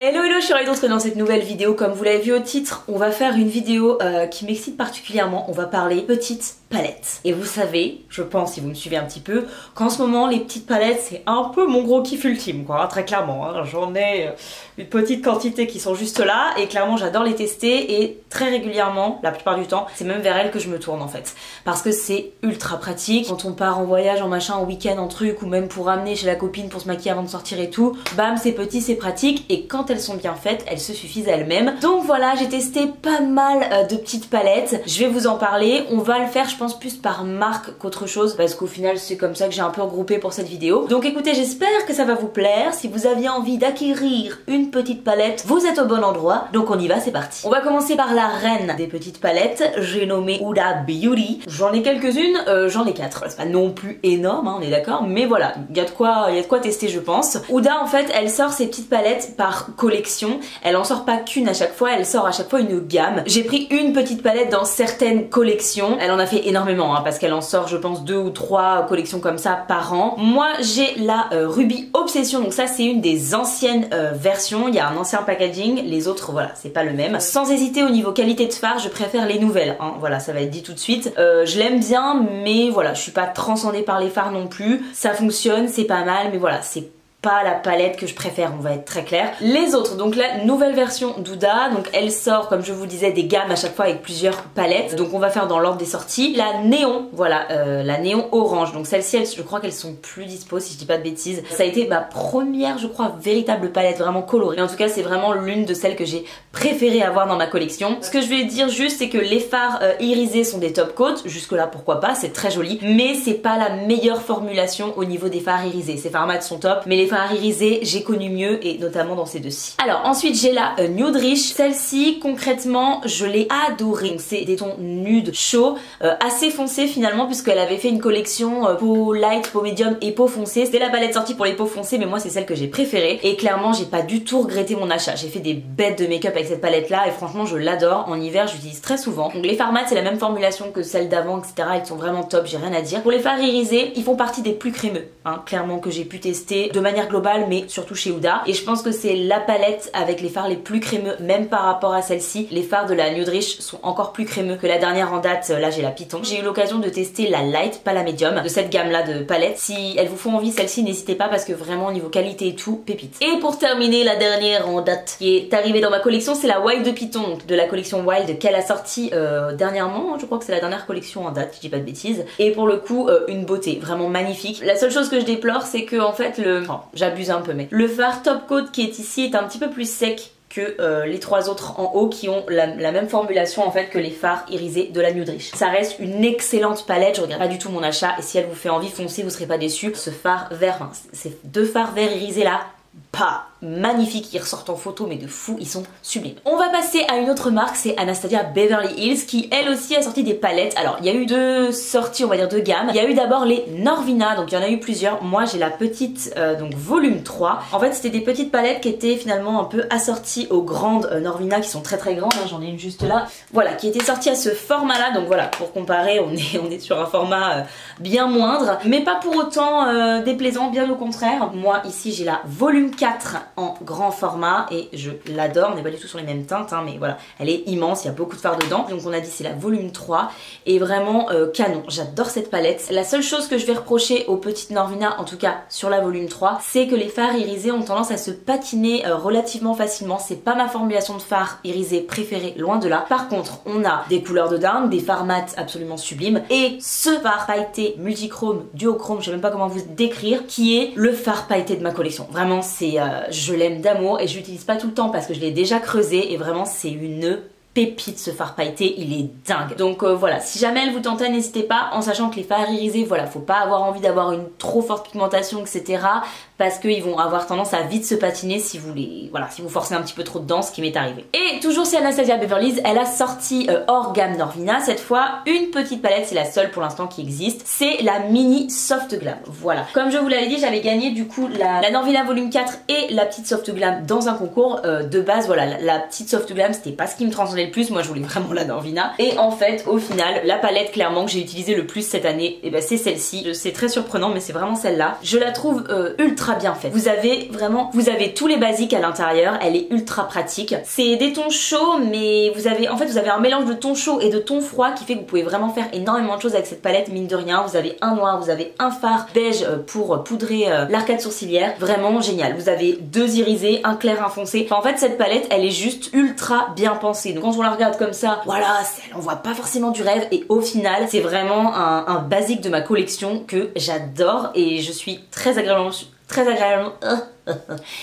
Hello hello, je suis ravie de retrouver dans cette nouvelle vidéo. Comme vous l'avez vu au titre, on va faire une vidéo qui m'excite particulièrement. On va parler petites palettes. Et vous savez, je pense, si vous me suivez un petit peu, qu'en ce moment les petites palettes c'est un peu mon gros kiff ultime quoi, très clairement. J'en ai une petite quantité qui sont juste là et clairement j'adore les tester et très régulièrement, la plupart du temps, c'est même vers elles que je me tourne en fait. Parce que c'est ultra pratique. Quand on part en voyage, en machin, en week-end, en truc, ou même pour ramener chez la copine pour se maquiller avant de sortir et tout, bam, c'est petit, c'est pratique et quand elles sont bien faites, elles se suffisent à elles-mêmes. Donc voilà, j'ai testé pas mal de petites palettes. Je vais vous en parler. On va le faire, je pense, plus par marque qu'autre chose parce qu'au final, c'est comme ça que j'ai un peu regroupé pour cette vidéo. Donc écoutez, j'espère que ça va vous plaire. Si vous aviez envie d'acquérir une petite palette, vous êtes au bon endroit. Donc on y va, c'est parti. On va commencer par la reine des petites palettes. J'ai nommé Huda Beauty. J'en ai quelques-unes, j'en ai 4. C'est pas non plus énorme, hein, on est d'accord, mais voilà, il y a de quoi tester, je pense. Huda, en fait, elle sort ses petites palettes par collection. Elle en sort pas qu'une à chaque fois, elle sort à chaque fois une gamme. J'ai pris une petite palette dans certaines collections. Elle en a fait énormément, hein, parce qu'elle en sort, je pense, 2 ou 3 collections comme ça par an. Moi, j'ai la Ruby Obsession, donc ça, c'est une des anciennes versions. Il y a un ancien packaging, les autres, voilà, c'est pas le même. Sans hésiter, au niveau qualité de fard, je préfère les nouvelles, hein. Voilà, ça va être dit tout de suite. Je l'aime bien, mais voilà, je suis pas transcendée par les fards non plus. Ça fonctionne, c'est pas mal, mais voilà, c'est pas la palette que je préfère, on va être très clair. Les autres, donc la nouvelle version d'Huda, donc elle sort, comme je vous disais, des gammes à chaque fois avec plusieurs palettes. Donc on va faire dans l'ordre des sorties. La néon, voilà, la néon orange. Donc celle-ci, je crois qu'elles sont plus dispo si je dis pas de bêtises. Ça a été ma première, je crois, véritable palette vraiment colorée. Mais en tout cas, c'est vraiment l'une de celles que j'ai préféré avoir dans ma collection. Ce que je vais dire juste, c'est que les fards irisés sont des top coats. Jusque là, pourquoi pas, c'est très joli. Mais c'est pas la meilleure formulation au niveau des fards irisés. Ces fards mat sont top, mais les fards irisés, j'ai connu mieux et notamment dans ces deux-ci. Alors ensuite j'ai la Nude Rich. Celle-ci concrètement je l'ai adorée. C'est des tons nude chauds, assez foncés finalement puisqu'elle avait fait une collection peau light, peau médium et peau foncée. C'était la palette sortie pour les peaux foncées mais moi c'est celle que j'ai préférée et clairement j'ai pas du tout regretté mon achat. J'ai fait des bêtes de make-up avec cette palette là et franchement je l'adore. En hiver j'utilise très souvent. Donc les fards mat c'est la même formulation que celle d'avant etc. Ils sont vraiment top, j'ai rien à dire. Pour les fards irisés ils font partie des plus crémeux, hein, clairement que j'ai pu tester de manière globale mais surtout chez Huda et je pense que c'est la palette avec les fards les plus crémeux même par rapport à celle-ci. Les fards de la Nude Rich sont encore plus crémeux que la dernière en date, là j'ai la Python. J'ai eu l'occasion de tester la light, pas la médium, de cette gamme là de palettes. Si elles vous font envie celle-ci n'hésitez pas parce que vraiment au niveau qualité et tout, pépite. Et pour terminer la dernière en date qui est arrivée dans ma collection c'est la Wild de Python, donc de la collection Wild qu'elle a sorti dernièrement, je crois que c'est la dernière collection en date si je dis pas de bêtises et pour le coup une beauté vraiment magnifique. La seule chose que je déplore c'est que en fait j'abuse un peu mais le fard top coat qui est ici est un petit peu plus sec que les 3 autres en haut qui ont la même formulation en fait que les fards irisés de la Nude Rich. Ça reste une excellente palette, je regrette pas du tout mon achat et si elle vous fait envie foncez, vous serez pas déçus. Ce fard vert, enfin, ces 2 fards verts irisés là, pas magnifiques, ils ressortent en photo mais de fou, ils sont sublimes. On va passer à une autre marque, c'est Anastasia Beverly Hills qui elle aussi a sorti des palettes. Alors il y a eu 2 sorties, on va dire 2 gammes. Il y a eu d'abord les Norvina, donc il y en a eu plusieurs. Moi j'ai la petite donc volume 3. En fait c'était des petites palettes qui étaient finalement un peu assorties aux grandes Norvina qui sont très très grandes, hein, j'en ai une juste là. Voilà, qui étaient sorties à ce format là, donc voilà, pour comparer on est sur un format bien moindre, mais pas pour autant déplaisant, bien au contraire. Moi ici j'ai la volume 4 en grand format et je l'adore, on n'est pas du tout sur les mêmes teintes hein, mais voilà, elle est immense, il y a beaucoup de fards dedans. Donc on a dit c'est la volume 3 et vraiment canon, j'adore cette palette. La seule chose que je vais reprocher aux petites Norvina, en tout cas sur la volume 3, c'est que les fards irisés ont tendance à se patiner relativement facilement. C'est pas ma formulation de fard irisé préférée, loin de là. Par contre on a des couleurs de dingue, des fards mat absolument sublimes et ce fard pailleté multichrome, duochrome, je sais même pas comment vous décrire, qui est le fard pailleté de ma collection. Vraiment c'est je l'aime d'amour et je l'utilise pas tout le temps parce que je l'ai déjà creusé et vraiment c'est une pépite ce fard pailleté, il est dingue. Donc voilà, si jamais elle vous tentait, n'hésitez pas, en sachant que les fards irisés, voilà, faut pas avoir envie d'avoir une trop forte pigmentation, etc. Parce qu'ils vont avoir tendance à vite se patiner si vous les, voilà, si vous forcez un petit peu trop dedans, ce qui m'est arrivé. Et toujours chez Anastasia Beverly Hills, elle a sorti hors gamme Norvina, cette fois une petite palette, c'est la seule pour l'instant qui existe, c'est la mini Soft Glam. Voilà. Comme je vous l'avais dit, j'avais gagné du coup la Norvina volume 4 et la petite Soft Glam dans un concours de base. Voilà, la petite Soft Glam, c'était pas ce qui me transcendait le plus, moi je voulais vraiment la Norvina. Et en fait, au final, la palette clairement que j'ai utilisée le plus cette année, et ben c'est celle-ci. C'est très surprenant, mais c'est vraiment celle-là. Je la trouve ultra ultra bien faite. Vous avez tous les basiques à l'intérieur, elle est ultra pratique. C'est des tons chauds, mais vous avez un mélange de tons chauds et de tons froids qui fait que vous pouvez vraiment faire énormément de choses avec cette palette, mine de rien. Vous avez un noir, vous avez un fard beige pour poudrer l'arcade sourcilière, vraiment génial. Vous avez deux irisés, un clair, un foncé. Enfin, en fait, cette palette, elle est juste ultra bien pensée. Donc quand on la regarde comme ça, voilà, elle envoie pas forcément du rêve et au final, c'est vraiment un basique de ma collection que j'adore et je suis très agréablement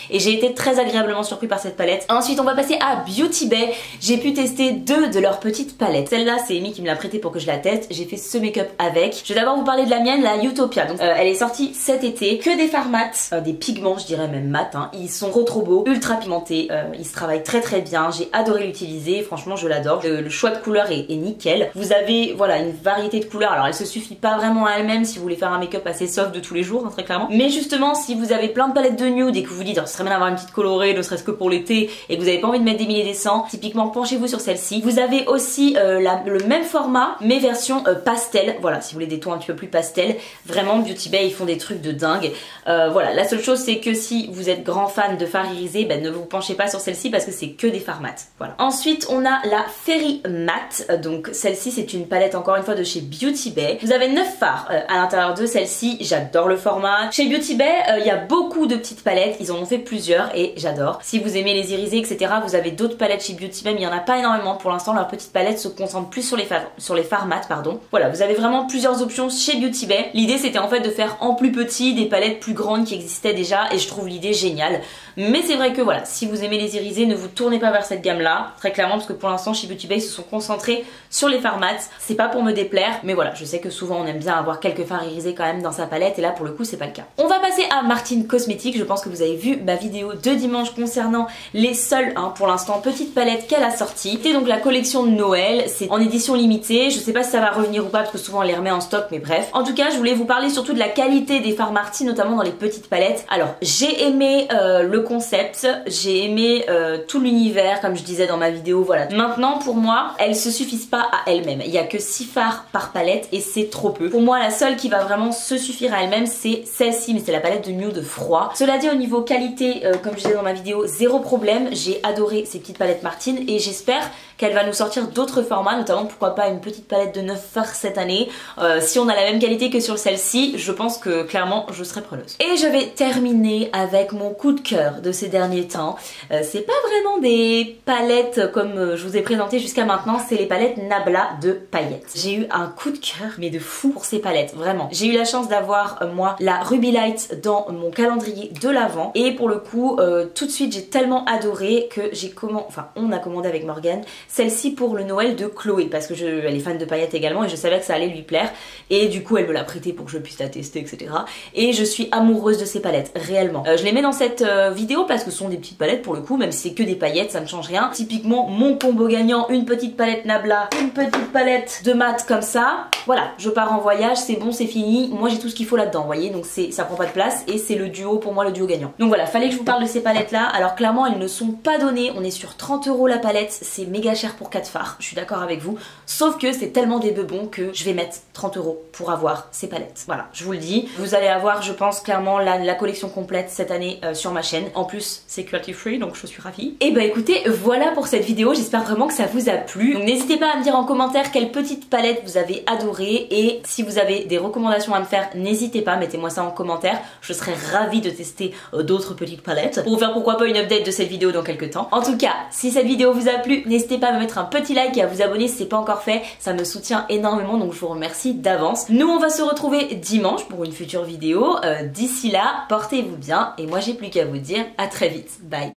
et j'ai été très agréablement surpris par cette palette. Ensuite on va passer à Beauty Bay. J'ai pu tester deux de leurs petites palettes. Celle-là c'est Amy qui me l'a prêtée pour que je la teste. J'ai fait ce make-up avec. Je vais d'abord vous parler de la mienne, la Utopia. Donc elle est sortie cet été. Que des fards mat, des pigments je dirais même mat hein. Ils sont trop beaux, ultra pigmentés, ils se travaillent très bien. J'ai adoré l'utiliser, franchement je l'adore. Le choix de couleurs est nickel. Vous avez voilà une variété de couleurs. Alors elle se suffit pas vraiment à elle-même si vous voulez faire un make-up assez soft de tous les jours hein, très clairement. Mais justement si vous avez plein de palettes de nude et que vous vous dites oh, ce serait bien d'avoir une petite colorée ne serait-ce que pour l'été et que vous n'avez pas envie de mettre des milliers des cents, typiquement penchez-vous sur celle-ci. Vous avez aussi le même format mais version pastel, voilà si vous voulez des tons un petit peu plus pastel. Vraiment Beauty Bay ils font des trucs de dingue. Voilà, la seule chose c'est que si vous êtes grand fan de fards irisés, ben, ne vous penchez pas sur celle-ci parce que c'est que des fards mat. Voilà. Ensuite on a la Fairy Matte, donc celle-ci c'est une palette encore une fois de chez Beauty Bay. Vous avez 9 fards à l'intérieur de celle-ci, j'adore le format. Chez Beauty Bay il y a beaucoup de petites palettes, ils en ont fait plusieurs et j'adore. Si vous aimez les irisés etc, vous avez d'autres palettes chez Beauty Bay mais il n'y en a pas énormément pour l'instant. Leur petite palette se concentre plus sur les fards mat pardon. Voilà, vous avez vraiment plusieurs options chez Beauty Bay. L'idée c'était en fait de faire en plus petit des palettes plus grandes qui existaient déjà et je trouve l'idée géniale. Mais c'est vrai que voilà, si vous aimez les irisés, ne vous tournez pas vers cette gamme là, très clairement parce que pour l'instant chez Beauty Bay ils se sont concentrés sur les fards mat. C'est pas pour me déplaire mais voilà, je sais que souvent on aime bien avoir quelques fards irisés quand même dans sa palette et là pour le coup c'est pas le cas. On va passer à Martine Cosmetics. Je pense que vous avez vu ma vidéo de dimanche concernant les seules pour l'instant petites palettes qu'elle a sorties. C'est donc la collection de Noël, c'est en édition limitée. Je sais pas si ça va revenir ou pas parce que souvent on les remet en stock mais bref. En tout cas je voulais vous parler surtout de la qualité des fards Martine notamment dans les petites palettes. Alors j'ai aimé le concept, j'ai aimé tout l'univers comme je disais dans ma vidéo, voilà. Maintenant pour moi elles se suffisent pas à elles-mêmes. Il y a que 6 fards par palette et c'est trop peu. Pour moi la seule qui va vraiment se suffire à elle-même c'est celle-ci mais c'est la palette de nude froid. Cela dit au niveau qualité comme je disais dans ma vidéo zéro problème, j'ai adoré ces petites palettes Martine et j'espère qu'elle va nous sortir d'autres formats, notamment pourquoi pas une petite palette de 9 fards cette année. Si on a la même qualité que sur celle-ci, je pense que clairement je serai preneuse. Et je vais terminer avec mon coup de cœur de ces derniers temps. C'est pas vraiment des palettes comme je vous ai présenté jusqu'à maintenant, c'est les palettes Nabla de paillettes. J'ai eu un coup de cœur mais de fou pour ces palettes, vraiment. J'ai eu la chance d'avoir moi la Ruby Light dans mon calendrier de l'Avent et pour le coup tout de suite j'ai tellement adoré que on a commandé avec Morgane celle-ci pour le Noël de Chloé parce que elle est fan de paillettes également et je savais que ça allait lui plaire et du coup elle me l'a prêté pour que je puisse la tester etc. Et je suis amoureuse de ces palettes, réellement. Je les mets dans cette vidéo parce que ce sont des petites palettes pour le coup, même si c'est que des paillettes ça ne change rien. Typiquement mon combo gagnant, une petite palette Nabla, une petite palette de mat comme ça. Voilà, je pars en voyage, c'est bon, c'est fini. Moi j'ai tout ce qu'il faut là-dedans, vous voyez, donc ça prend pas de place et c'est le duo, pour moi le duo gagnant. Donc voilà, fallait que je vous parle de ces palettes là. Alors clairement elles ne sont pas données, on est sur 30 € la palette, c'est méga cher pour 4 fards, je suis d'accord avec vous. Sauf que c'est tellement des bebons que je vais mettre 30 € pour avoir ces palettes. Voilà, je vous le dis. Vous allez avoir, je pense, clairement la collection complète cette année sur ma chaîne. En plus, c'est cruelty free, donc je suis ravie. Et bah écoutez, voilà pour cette vidéo. J'espère vraiment que ça vous a plu. Donc n'hésitez pas à me dire en commentaire quelle petite palette vous avez adoré. Et si vous avez des recommandations à me faire, n'hésitez pas, mettez-moi ça en commentaire. Je serais ravie de tester d'autres petites palettes pour vous faire pourquoi pas une update de cette vidéo dans quelques temps. En tout cas, si cette vidéo vous a plu, n'hésitez pas à me mettre un petit like et à vous abonner si c'est pas encore fait. Ça me soutient énormément, donc je vous remercie d'avance. Nous, on va se retrouver dimanche pour une future vidéo. D'ici là, portez-vous bien et moi j'ai plus qu'à vous dire à très vite. Bye.